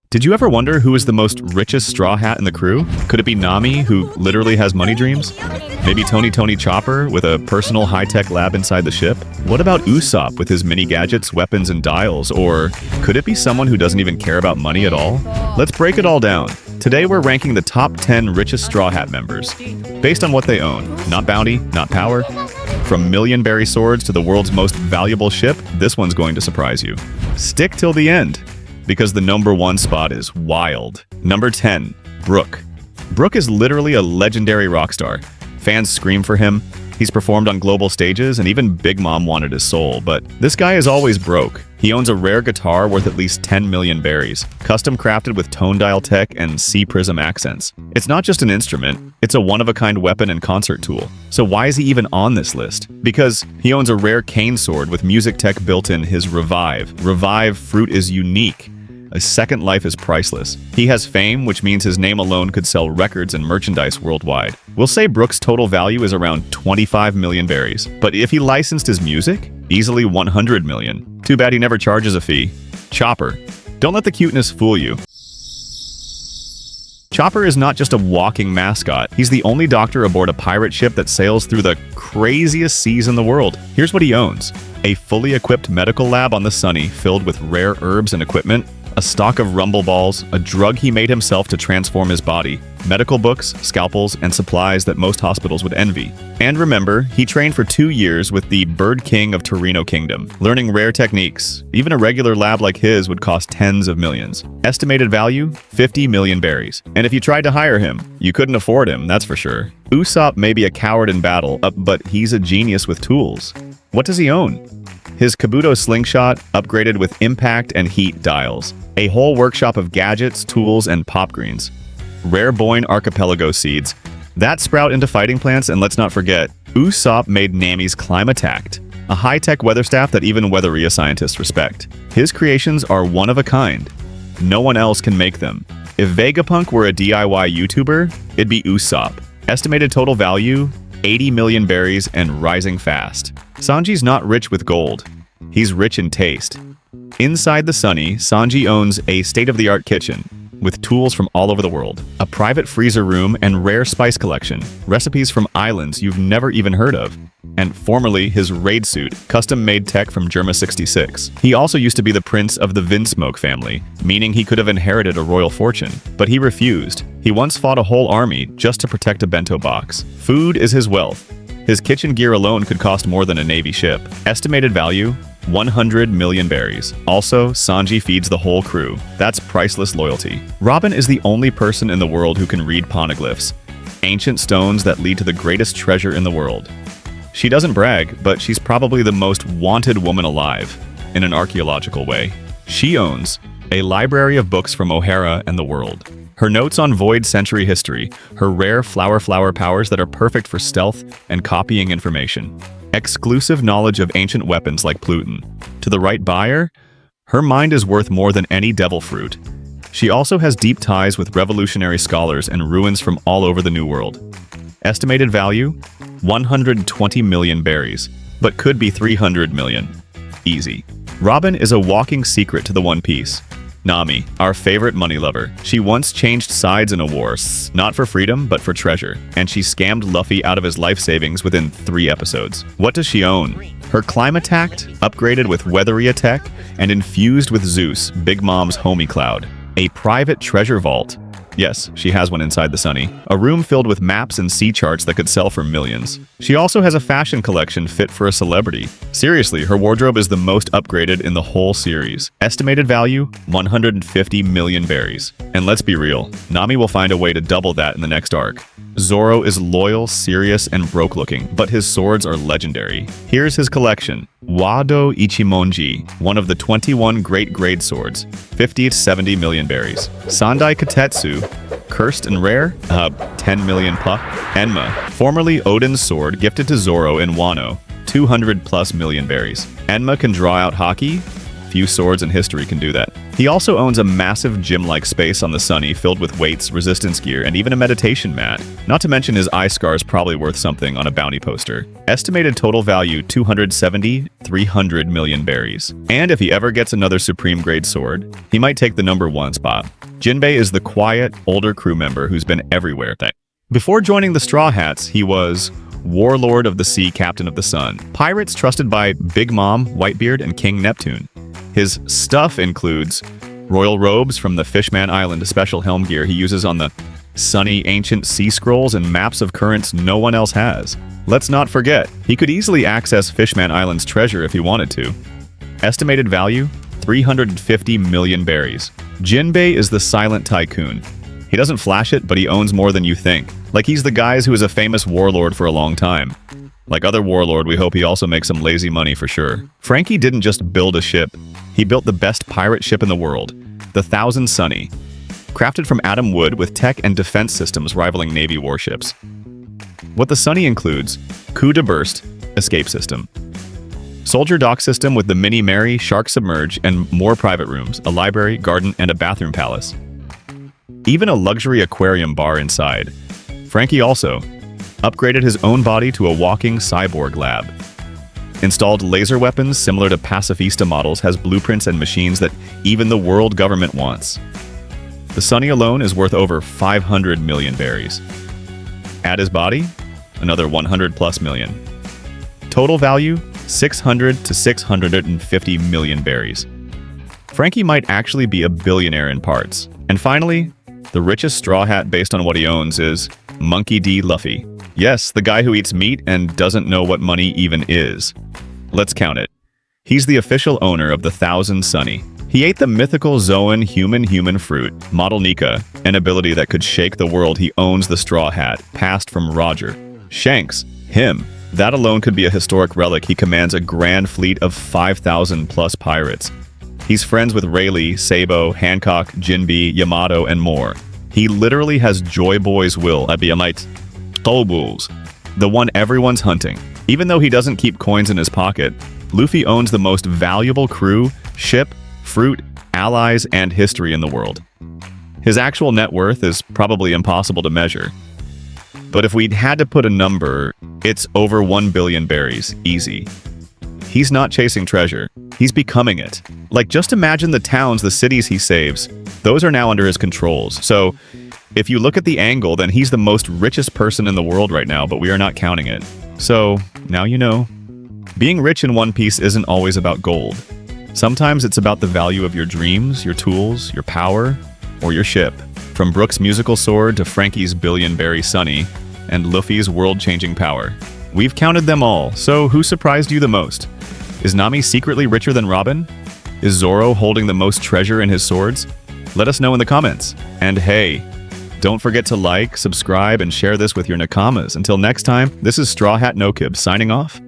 Did you ever wonder who is the most richest straw hat in the crew? Could it be Nami, who literally has money dreams? Maybe Tony Chopper with a personal high-tech lab inside the ship? What about Usopp with his mini gadgets, weapons, and dials? Or could it be someone who doesn't even care about money at all? Let's break it all down. Today we're ranking the top 10 richest Straw Hat members, based on what they own. Not bounty, not power. From million-berry swords to the world's most valuable ship, this one's going to surprise you. Stick till the end, because the number one spot is wild. Number 10, Brook. Brook is literally a legendary rock star. Fans scream for him. He's performed on global stages, and even Big Mom wanted his soul, but this guy is always broke. He owns a rare guitar worth at least 10 million berries, custom crafted with tone dial tech and C-prism accents. It's not just an instrument, it's a one-of-a-kind weapon and concert tool. So why is he even on this list? Because he owns a rare cane sword with music tech built in his Revive. Revive fruit is unique. A second life is priceless. He has fame, which means his name alone could sell records and merchandise worldwide. We'll say Brook's total value is around 25 million berries. But if he licensed his music, easily 100 million. Too bad he never charges a fee. Chopper. Don't let the cuteness fool you. Chopper is not just a walking mascot. He's the only doctor aboard a pirate ship that sails through the craziest seas in the world. Here's what he owns. A fully equipped medical lab on the Sunny filled with rare herbs and equipment, a stock of rumble balls, a drug he made himself to transform his body, medical books, scalpels, and supplies that most hospitals would envy. And remember, he trained for 2 years with the Bird King of Torino Kingdom, learning rare techniques. Even a regular lab like his would cost tens of millions. Estimated value, 50 million berries. And if you tried to hire him, you couldn't afford him, that's for sure. Usopp may be a coward in battle, but he's a genius with tools. What does he own? His Kabuto slingshot, upgraded with impact and heat dials. A whole workshop of gadgets, tools, and pop greens. Rare Boyne archipelago seeds. That sprout into fighting plants, and let's not forget, Usopp made Nami's Climatact, a high-tech weather staff that even Weatheria scientists respect. His creations are one of a kind. No one else can make them. If Vegapunk were a DIY YouTuber, it'd be Usopp. Estimated total value, 80 million berries and rising fast. Sanji's not rich with gold. He's rich in taste. Inside the Sunny, Sanji owns a state-of-the-art kitchen with tools from all over the world, a private freezer room and rare spice collection, recipes from islands you've never even heard of, and formerly his raid suit, custom-made tech from Germa 66. He also used to be the prince of the Vinsmoke family, meaning he could have inherited a royal fortune, but he refused. He once fought a whole army just to protect a bento box. Food is his wealth. His kitchen gear alone could cost more than a Navy ship. Estimated value, 100 million berries. Also, Sanji feeds the whole crew. That's priceless loyalty. Robin is the only person in the world who can read poneglyphs, ancient stones that lead to the greatest treasure in the world. She doesn't brag, but she's probably the most wanted woman alive, in an archaeological way. She owns a library of books from O'Hara and the world. Her notes on Void Century history, her rare flower powers that are perfect for stealth and copying information. Exclusive knowledge of ancient weapons like Pluton. To the right buyer, her mind is worth more than any devil fruit. She also has deep ties with revolutionary scholars and ruins from all over the New World. Estimated value, 120 million berries, but could be 300 million. Easy. Robin is a walking secret to the One Piece. Nami, our favorite money lover. She once changed sides in a war, not for freedom, but for treasure, and she scammed Luffy out of his life savings within 3 episodes. What does she own? Her Climatact, upgraded with Weatheria tech, and infused with Zeus, Big Mom's homie cloud. A private treasure vault. Yes, she has one inside the Sunny. A room filled with maps and sea charts that could sell for millions. She also has a fashion collection fit for a celebrity. Seriously, her wardrobe is the most upgraded in the whole series. Estimated value, 150 million berries. And let's be real, Nami will find a way to double that in the next arc. Zoro is loyal, serious, and broke-looking, but his swords are legendary. Here's his collection. Wado Ichimonji, one of the 21 great grade swords, 50 to 70 million berries. Sandai Katetsu, cursed and rare, 10 million plus. Enma, formerly Odin's sword gifted to Zoro in Wano, 200 plus million berries. Enma can draw out haki. Few swords in history can do that. He also owns a massive gym-like space on the Sunny filled with weights, resistance gear, and even a meditation mat. Not to mention his eye scar is probably worth something on a bounty poster. Estimated total value 300 million berries. And if he ever gets another supreme grade sword, he might take the #1 spot. Jinbe is the quiet, older crew member who's been everywhere. Before joining the Straw Hats, he was Warlord of the Sea, Captain of the Sun. Pirates trusted by Big Mom, Whitebeard, and King Neptune. His stuff includes royal robes from the Fishman Island, special helm gear he uses on the sunny ancient sea scrolls and maps of currents no one else has. Let's not forget, he could easily access Fishman Island's treasure if he wanted to. Estimated value, 350 million berries. Jinbe is the silent tycoon. He doesn't flash it, but he owns more than you think. Like he's the guy who is a famous warlord for a long time. Like other warlord, we hope he also makes some lazy money for sure. Franky didn't just build a ship. He built the best pirate ship in the world, the Thousand Sunny, crafted from atom wood with tech and defense systems rivaling Navy warships. What the Sunny includes: coup de burst, escape system, soldier dock system with the Mini Mary, Shark Submerge, and more private rooms, a library, garden, and a bathroom palace. Even a luxury aquarium bar inside. Franky also upgraded his own body to a walking cyborg lab. Installed laser weapons similar to pacifista models, has blueprints and machines that even the world government wants. The Sunny alone is worth over 500 million berries. Add his body, another 100+ million. Total value, 600 to 650 million berries. Franky might actually be a billionaire in parts. And finally, the richest straw hat based on what he owns is Monkey D. Luffy. Yes, the guy who eats meat and doesn't know what money even is. Let's count it. He's the official owner of the Thousand Sunny. He ate the mythical Zoan human fruit, Model Nika, an ability that could shake the world. He owns the straw hat, passed from Roger. Shanks, him. That alone could be a historic relic. He commands a grand fleet of 5,000+ pirates. He's friends with Rayleigh, Sabo, Hancock, Jinbe, Yamato, and more. He literally has Joy Boy's will at Biamite Tobuls, the one everyone's hunting. Even though he doesn't keep coins in his pocket, Luffy owns the most valuable crew, ship, fruit, allies, and history in the world. His actual net worth is probably impossible to measure. But if we'd had to put a number, it's over 1 billion berries, easy. He's not chasing treasure, he's becoming it. Like, just imagine the towns, the cities he saves. Those are now under his controls. So, if you look at the angle, then he's the most richest person in the world right now, but we are not counting it. So, now you know. Being rich in One Piece isn't always about gold. Sometimes it's about the value of your dreams, your tools, your power, or your ship. From Brook's musical sword to Franky's billion-berry Sunny, and Luffy's world-changing power. We've counted them all, so who surprised you the most? Is Nami secretly richer than Robin? Is Zoro holding the most treasure in his swords? Let us know in the comments. And hey, don't forget to like, subscribe, and share this with your nakamas. Until next time, this is Straw Hat No Kib signing off.